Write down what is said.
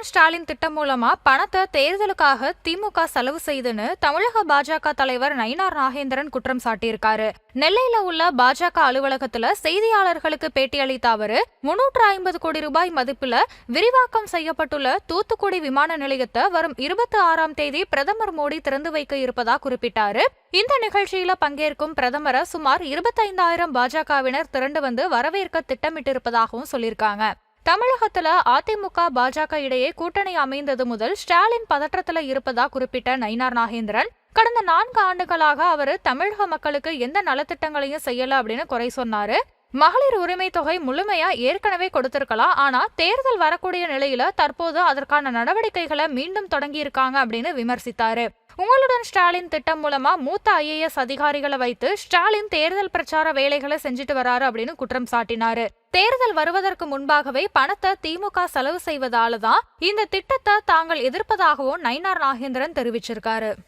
உங்களுடன் ஸ்டாலின் திட்டம் மூலமா பணத்தை தேர்தலுக்காக திமுக செலவு செய்துன்னு தமிழக பாஜக தலைவர் நயினார் நாகேந்திரன் குற்றம் சாட்டியிருக்காரு. நெல்லையில உள்ள பாஜக அலுவலகத்துல செய்தியாளர்களுக்கு பேட்டியளித்த அவரு 350 கோடி ரூபாய் மதிப்புல விரிவாக்கம் செய்யப்பட்டுள்ள தூத்துக்குடி விமான நிலையத்தை வரும் 26ஆம் தேதி பிரதமர் மோடி திறந்து வைக்க இருப்பதா குறிப்பிட்டாரு. இந்த நிகழ்ச்சியில பங்கேற்கும் பிரதமரை சுமார் 25,000 பாஜகவினர் திரண்டு வந்து வரவேற்க திட்டமிட்டிருப்பதாகவும் சொல்லியிருக்காங்க. தமிழகத்துல அதிமுக பாஜக இடையே கூட்டணி அமைந்தது முதல் ஸ்டாலின் பதற்றத்துல இருப்பதா குறிப்பிட்ட நயினார் நாகேந்திரன், கடந்த 4 ஆண்டுகளாக அவரு தமிழக மக்களுக்கு எந்த நலத்திட்டங்களையும் செய்யல அப்படின்னு குறை சொன்னாரு. மகளிர் உரிமை தொகை முழுமையா ஏற்கனவே கொடுத்திருக்கலாம், ஆனா தேர்தல் வரக்கூடிய நிலையில தற்போது அதற்கான நடவடிக்கைகளை மீண்டும் தொடங்கி இருக்காங்க அப்படின்னு விமர்சித்தாரு. உங்களுடன் ஸ்டாலின் திட்டம் மூலமா மூத்த IAS அதிகாரிகளை வைத்து ஸ்டாலின் தேர்தல் பிரச்சார வேலைகளை செஞ்சுட்டு வராரு அப்படின்னு குற்றம் சாட்டினாரு. தேர்தல் வருவதற்கு முன்பாகவே பணத்தை திமுக செலவு செய்வதால தான் இந்த திட்டத்தை தாங்கள் எதிர்ப்பதாகவும் நயினார் நாகேந்திரன் தெரிவிச்சிருக்காரு.